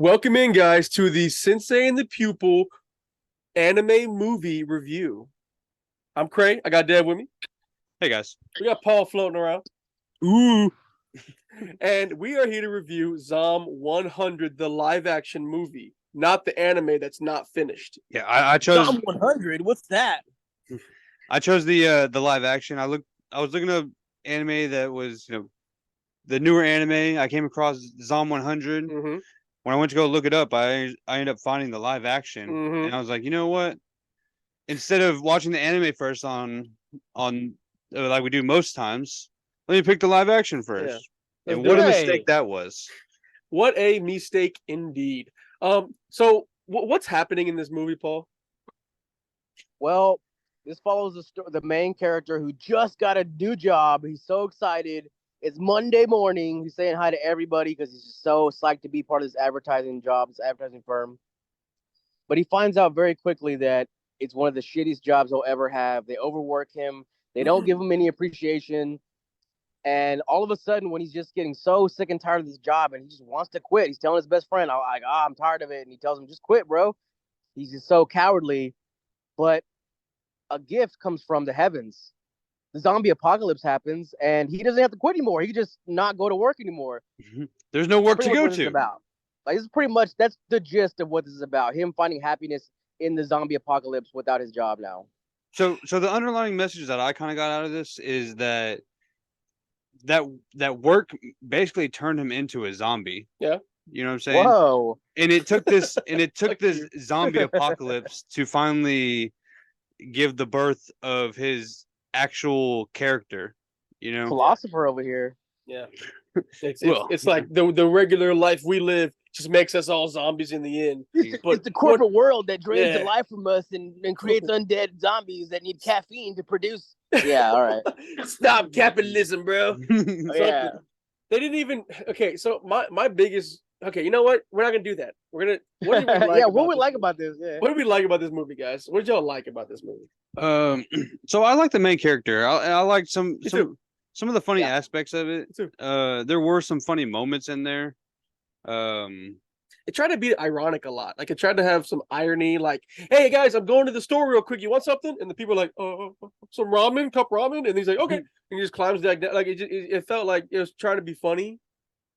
Welcome in, guys, to the Sensei and the Pupil anime movie review. I'm Cray. I got Dev with me. Hey guys. We got Paul floating around. Ooh. And we are here to review Zom 100, the live action movie, not the anime that's not finished. Yeah, I chose Zom 100. What's that? I chose the live action. I was looking up anime that was, the newer anime. I came across Zom 100. Mm-hmm. When I went to go look it up, I ended up finding the live action. Mm-hmm. And I was like, you know what? Instead of watching the anime first on like we do most times, let me pick the live action first. Yeah. And what a mistake that was. What a mistake indeed. So what's happening in this movie, Paul? Well, this follows the main character who just got a new job. He's so excited. It's Monday morning. He's saying hi to everybody because he's just so psyched to be part of this advertising job, this advertising firm. But he finds out very quickly that it's one of the shittiest jobs he'll ever have. They overwork him. They don't give him any appreciation. And all of a sudden, when he's just getting so sick and tired of this job and he just wants to quit, he's telling his best friend, I'm tired of it. And he tells him, just quit, bro. He's just so cowardly. But a gift comes from the heavens. The zombie apocalypse happens, and he doesn't have to quit anymore. He can just not go to work anymore. There's no work to go to. About. Like, this is pretty much, that's the gist of what this is about. Him finding happiness in the zombie apocalypse without his job now. So the underlying message that I kind of got out of this is that work basically turned him into a zombie. Yeah. You know what I'm saying? Whoa. And it took this zombie apocalypse to finally give the birth of his actual character, Philosopher over here. Yeah. It's like the regular life we live just makes us all zombies in the end. But it's the corporate world that drains the life from us and creates undead zombies that need caffeine to produce. Yeah, all right. Stop capitalism, bro. Yeah. They didn't even. Okay, so my biggest. Okay, you know what? We're not gonna do that. We're gonna. What did we like what we like about this? Yeah. What did we like about this movie, guys? What did y'all like about this movie? So I like the main character. I liked some of the funny aspects of it. There were some funny moments in there. It tried to be ironic a lot. Like, it tried to have some irony. Like, hey guys, I'm going to the store real quick. You want something? And the people are like, some ramen, cup ramen. And he's like, okay. And he just climbs down. Like, it felt like it was trying to be funny.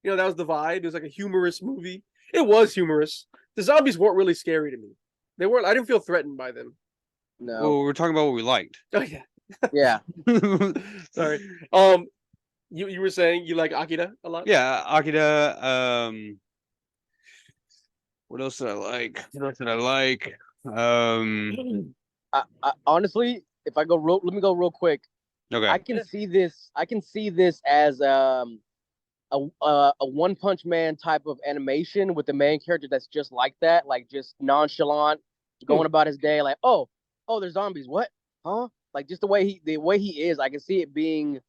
That was the vibe. It was like a humorous movie. It was humorous. The zombies weren't really scary to me. They weren't. I didn't feel threatened by them. No. Well, we're talking about what we liked. Oh yeah. Yeah. Sorry. You were saying you like Akira a lot? Yeah, Akira. What else did I like? I honestly, if I go let me go real quick. Okay. I can see this as a One Punch Man type of animation with the main character that's just like that, like just nonchalant, going about his day, like, oh, there's zombies. What? Huh? Like, just the way he is, I can see it being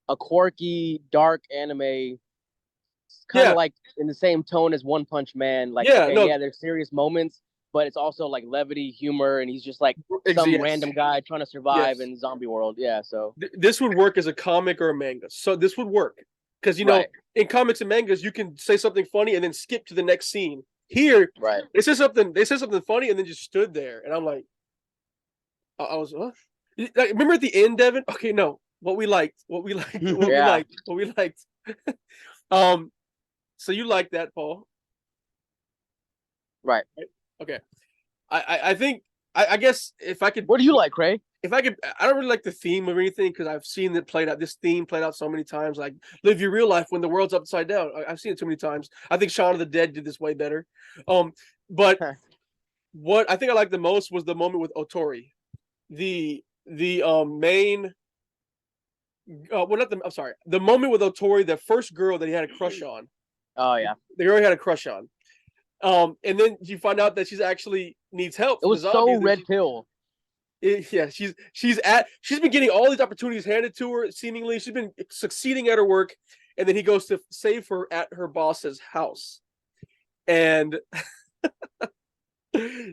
a quirky, dark anime, kind of like in the same tone as One Punch Man. Like, there's serious moments, but it's also like levity, humor, and he's just like some random guy trying to survive in zombie world. Yeah, so this would work as a comic or a manga. So this would work because in comics and mangas you can say something funny and then skip to the next scene. Here, they said something funny and then just stood there, and I'm like, I was what? Like, remember at the end, Devin? Okay, no, what we liked. So you like that, Paul? Right. Okay. I think I guess if I could. What do you like, Cray? If I could, I don't really like the theme or anything because I've seen it played out. This theme played out so many times. Like, live your real life when the world's upside down. I've seen it too many times. I think Shaun of the Dead did this way better. But what I think I liked the most was the moment with Otori, the main. The moment with Otori, the first girl that he had a crush on. Oh yeah, the girl he had a crush on. And then you find out that she's actually needs help. It was so red pill. She's been getting all these opportunities handed to her. Seemingly, she's been succeeding at her work, and then he goes to save her at her boss's house, and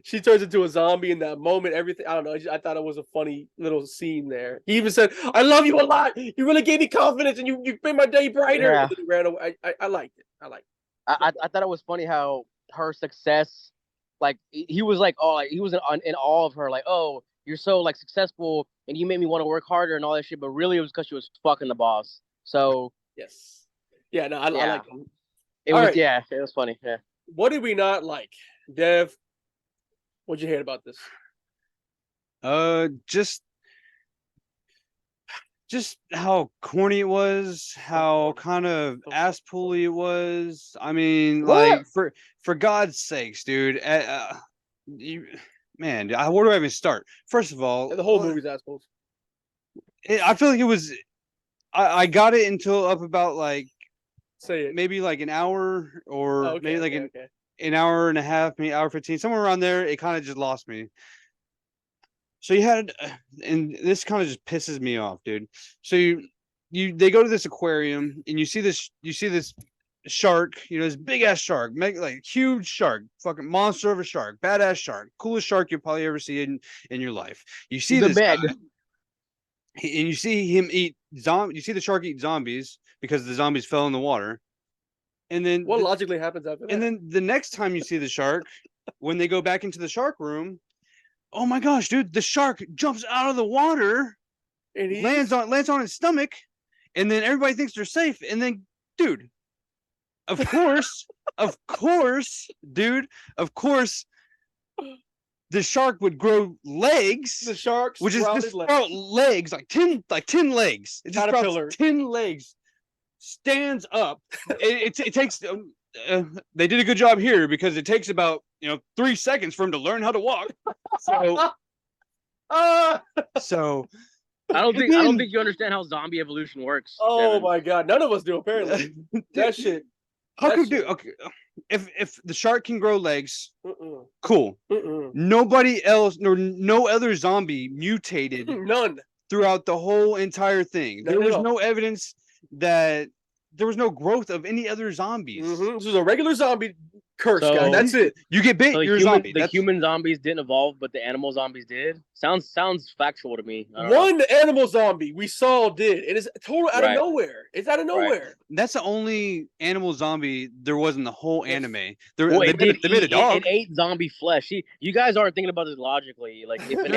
she turns into a zombie in that moment. Everything, I don't know. I thought it was a funny little scene there. He even said, "I love you a lot. You really gave me confidence, and you made my day brighter." Yeah. And then he ran away. I liked it. I thought it was funny how her success. Like he was like, oh, like, he was in awe of her. Like, oh, you're so like successful, and you made me want to work harder and all that shit. But really, it was because she was fucking the boss. So Yes. Yeah, no, I yeah, like him. it All was right. yeah, it was funny. Yeah. What did we not like? Dev, what'd you hate about this? Just how corny it was, how kind of ass pulley it was. I mean, What? like for God's sakes, dude. You, man, where do I even start? First of all, The whole movie's assholes. I feel like it was. I got it until up about like Say it. maybe like an hour or Oh, okay, maybe like okay. an hour and a half, maybe hour 15, somewhere around there. It kind of just lost me. So you had, and this kind of just pisses me off, dude. So they go to this aquarium and you see this shark, this big ass shark, like huge shark, fucking monster of a shark, badass shark, coolest shark you'll probably ever see in your life. You see The this guy, Meg. and you see him eat you see the shark eat zombies because the zombies fell in the water. And then What logically happens after that? and then the next time you see the shark, when they go back into the shark room, oh my gosh, dude, the shark jumps out of the water, and lands on its stomach, and then everybody thinks they're safe. And then, dude, of course, dude, of course, the shark would grow legs. The sharks, which is just sprout legs, like 10 legs. It just sprouts 10 legs, stands up. It takes. They did a good job here because it takes about 3 seconds for him to learn how to walk. So, so I don't think you understand how zombie evolution works. Oh Devin. my god, none of us do apparently. That shit. How could do? Okay, if the shark can grow legs, Mm-mm. cool. Mm-mm. Nobody else, nor no other zombie mutated None throughout the whole entire thing. There was no evidence that there was no growth of any other zombies. This is a regular zombie curse, guy. That's it. You get bit, you're a zombie. The human zombies didn't evolve, but the animal zombies did. Sounds factual to me. One animal zombie we saw did. It is total out of nowhere. It's out of nowhere. That's the only animal zombie there was in the whole anime. They made a dog. It ate zombie flesh. You guys aren't thinking about it logically. Like if an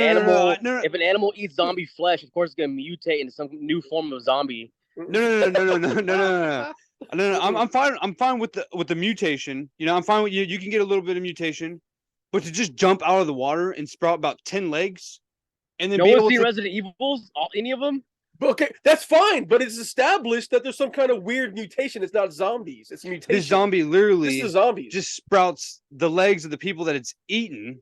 animal eats zombie flesh, of course it's gonna mutate into some new form of zombie. No. I'm fine. I'm fine with the mutation. I'm fine with you. You can get a little bit of mutation, but to just jump out of the water and sprout about 10 legs, and then no one's seen Resident Evils, any of them. Okay, that's fine, but it's established that there's some kind of weird mutation. It's not zombies. It's mutation. This zombie literally zombies. Just sprouts the legs of the people that it's eaten.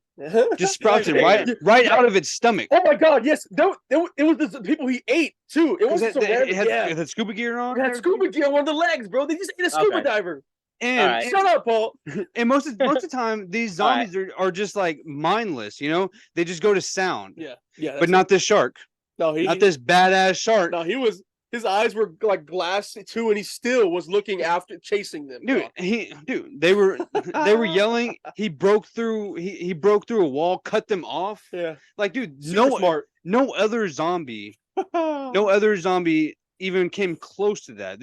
Just sprouts it right out of its stomach. Oh my god, yes. It was the people he ate too. It wasn't it had scuba gear on. It had scuba gear on one of the legs, bro. They just ate a scuba diver. And shut up, Paul. And most of the time, these zombies are just like mindless. They just go to sound. Yeah. But not this shark. No, not this badass shark. No, his eyes were like glass too, and he still was looking after chasing them. They were yelling. He broke through a wall, cut them off. Yeah. Like, dude, smart. No other zombie even came close to that.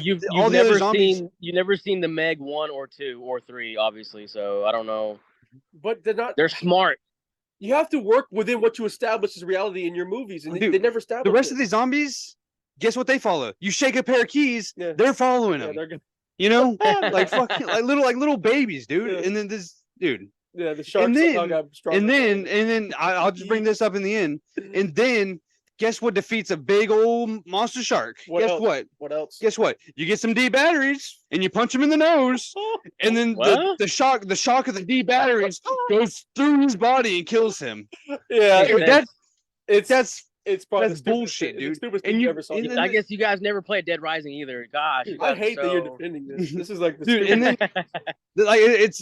You've never seen the Meg 1 or 2 or 3, obviously. So I don't know. But they're smart. You have to work within what you establish as reality in your movies, and they never establish the rest of these zombies. Guess what they follow? You shake a pair of keys, they're following them. Like fucking like little babies, dude. And then this dude. Yeah, the sharks. And then I'll just bring this up in the end. And then guess what defeats a big old monster shark? Guess what? What else? Guess what? You get some D batteries and you punch him in the nose, and then the shock of the D batteries goes through his body and kills him. Yeah, that's bullshit, dude. And I guess you guys never played Dead Rising either. Gosh, I hate that you're defending this. This is like the dude, and then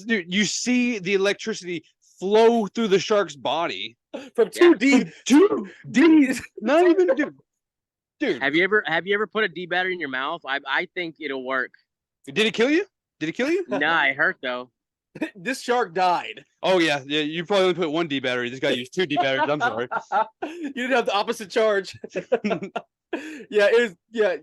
dude, you see the electricity flow through the shark's body from 2D. 2D. Not even dude. Have you ever put a D battery in your mouth? I think it'll work. Did it kill you? Nah, it hurt though. This shark died. Oh yeah. You probably only put 1 D battery. This guy used 2 D batteries. I'm sorry. You didn't have the opposite charge.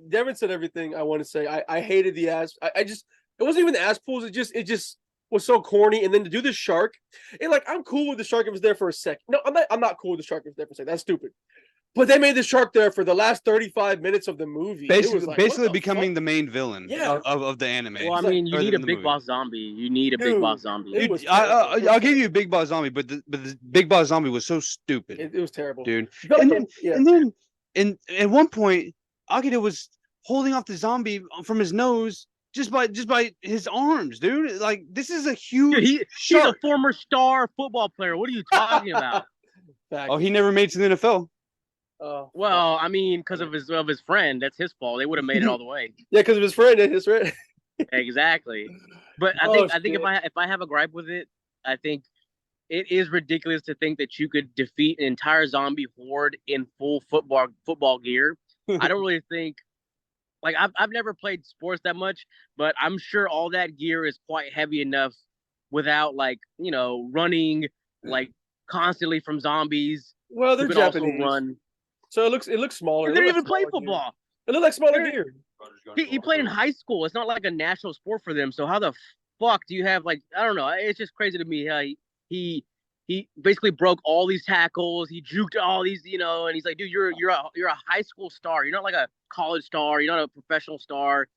Devin said everything I want to say. I hated the ass. It wasn't even the ass pulls. It just was so corny, and then to do the shark, and like I'm cool with the shark if it's there for a second. No, I'm not cool with the shark if it's there for a second. That's stupid. But they made the shark there for the last 35 minutes of the movie. It was like, Basically becoming the main villain Yeah. of the anime. Well, I like- mean, you or need a the big movie. boss zombie. You need a big Dude, boss zombie. it Dude, was terrible. I'll give you a Big Boss Zombie, but the Big Boss Zombie was so stupid, It was terrible, dude. I felt And like then, yeah. and then, and at one point, Akira was holding off the zombie from his nose just by his arms, dude. Like this is a huge. Dude, he's a shark. former star football player. What are you talking about? Facts. Oh, he never made it to the NFL. Well, I mean, because of his friend, that's his fault. They would have made it all the way. Yeah, because of his friend. His friend. Exactly. But I Oh, think if I have a gripe with it, I think it is ridiculous to think that you could defeat an entire zombie horde in full football gear. I don't really think like I've never played sports that much, but I'm sure all that gear is quite heavy enough without like, running like constantly from zombies Well, who they're could Japanese, also run. so it looks smaller. They It didn't looked even like play smaller gear. football. It looked like smaller They're- gear. He played in high school. It's not like a national sport for them. So how the fuck do you have like I don't know. It's just crazy to me how he basically broke all these tackles. He juked all these, and he's like, dude, you're a high school star. You're not like a college star. You're not a professional star.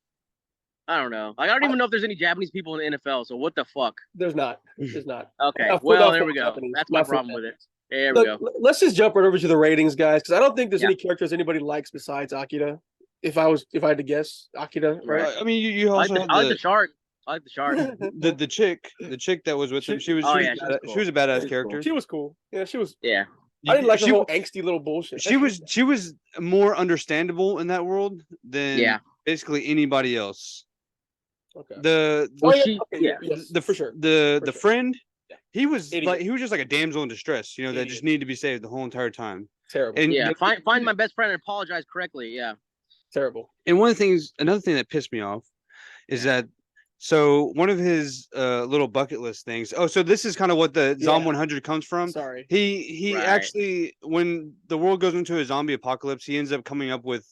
I don't know. Like I don't even know if there's any Japanese people in the NFL. So what the fuck? There's not. There's not. Okay, Not well full there we go. Japanese. That's my Not full problem with it. Japanese. There we Look, go. let's just jump right over to the ratings, guys, because I don't think there's Yeah. any characters anybody likes besides Akira. If I had to guess, Akira, right? I mean, you I like also the, had I like the shark. I like the shark. the chick that was with him. She was Oh, she, yeah, was, she was bad- cool. she was a badass She was cool. character. She was cool. Yeah, she was. Yeah. I didn't like her she, whole angsty little bullshit. she was more understandable in that world than Yeah. basically anybody else. Okay. The Well, yeah, she okay, yeah. yes, the for sure. the For sure. friend, Yeah. he was Idiot. he was just like a damsel in distress, that Idiot. just needed to be saved the whole entire time. Terrible. And Yeah. Find my best friend and apologize correctly. Yeah. Terrible. and another thing that pissed me off is that so one of his little bucket list things. Oh, so this is kind of what the Zom Yeah. 100 comes from. Sorry. He Right. actually, when the world goes into a zombie apocalypse, he ends up coming up with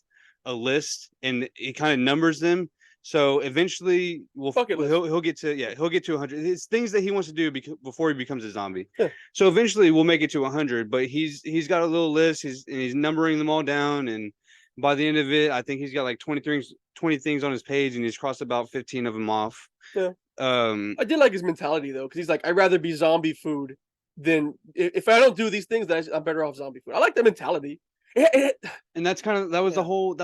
a list and he kind of numbers them. So eventually, Bucket list. he'll get to 100. It's things that he wants to do before he becomes a zombie. Yeah. So eventually, we'll make it to 100. But he's got a little list. He's numbering them all down, and by the end of it, I think he's got like 20 things on his page, and he's crossed about 15 of them off. Yeah. I did like his mentality though, because he's like, I'd rather be zombie food than if I don't do these things, then I'm better off zombie food. I like that mentality. And that's kind of that was the whole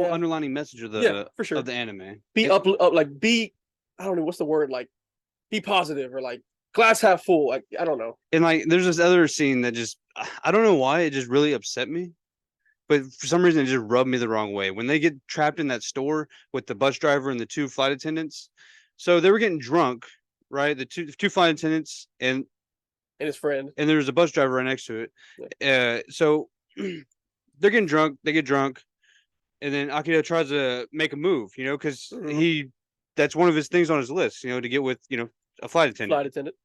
Yeah. underlining message of for sure. of the anime. Be up, like be, I don't know what's the word, like be positive or like glass half full. Like I don't know. And like there's this other scene that just I don't know why it just really upset me. But for some reason it just rubbed me the wrong way. When they get trapped in that store with the bus driver and the two flight attendants. So they were getting drunk, right? The two flight attendants and his friend. And there's a bus driver right next to it. So they're getting drunk, they get drunk, and then Akira tries to make a move, because that's one of his things on his list, to get with, a flight attendant. Flight attendant.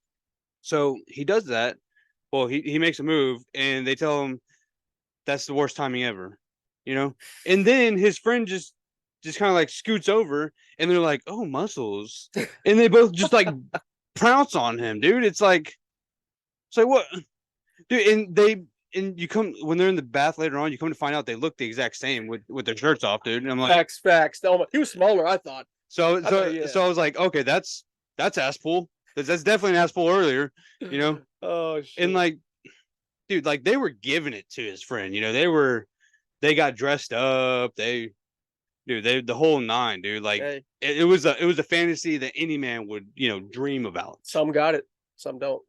So he does that. Well, he makes a move, and they tell him that's the worst timing ever, And then his friend just kind of like scoots over, and they're like, "Oh, muscles," and they both just like pounce on him, dude. It's like what, dude? And you come when they're in the bath later on, you come to find out they look the exact same with their shirts off, dude. And I'm like, facts. Oh, he was smaller, I thought. So I was like, okay, that's ass pull. That's definitely an ass pull earlier, Oh shit. And like, dude, like they were giving it to his friend, they got dressed up, the whole nine, dude. Like it was a fantasy that any man would, dream about. Some got it, some don't.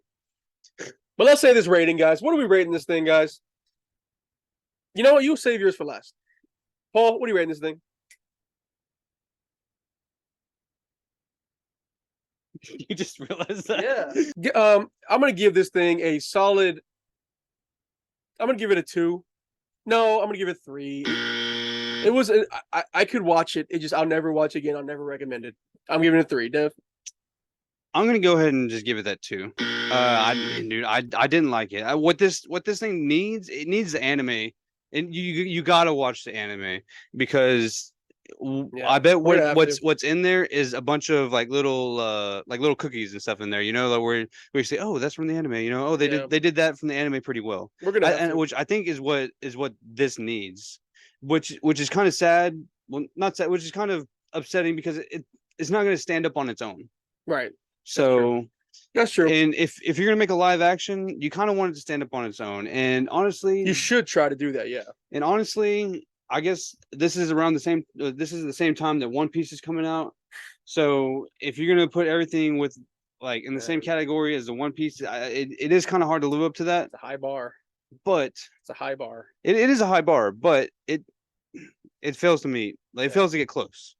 But let's say this rating, guys. What are we rating this thing, guys? You know what? You save yours for last. Paul, what are you rating this thing? You just realized that? Yeah. I'm gonna give this thing a solid. I'm gonna give it a 2. No, I'm gonna give it 3. It was. I could watch it. I'll never watch it again. I'll never recommend it. I'm giving it a 3. Dev. I'm gonna go ahead and just give it that 2. I didn't like it. What this thing needs, it needs the anime, and you gotta watch the anime because Yeah, I bet we're gonna have what's in there is a bunch of like little cookies and stuff in there. You know, like where you say, oh, that's from the anime. You know, oh, Yeah. they did that from the anime pretty well. We're gonna have And to. which I think is what this needs, which is kind of sad. Well, not sad, which is kind of upsetting because it's not going to stand up on its own. Right. So. That's true. And if you're gonna make a live action, you kind of want it to stand up on its own. And honestly, You should try to do that. Yeah. and honestly, I guess this is around the same. This is the same time that One Piece is coming out. So if you're gonna put everything with like in the same category as the One Piece, it is kind of hard to live up to that. It's a high bar. But It's a high bar. it is a high bar. But it fails to meet. Like, it fails to get close.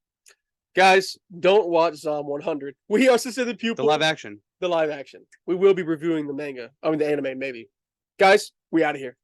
Guys, don't watch Zom 100. We are Sister the Pupil. The live action. The live action. We will be reviewing the manga. I mean, the anime, maybe. Guys, we out of here.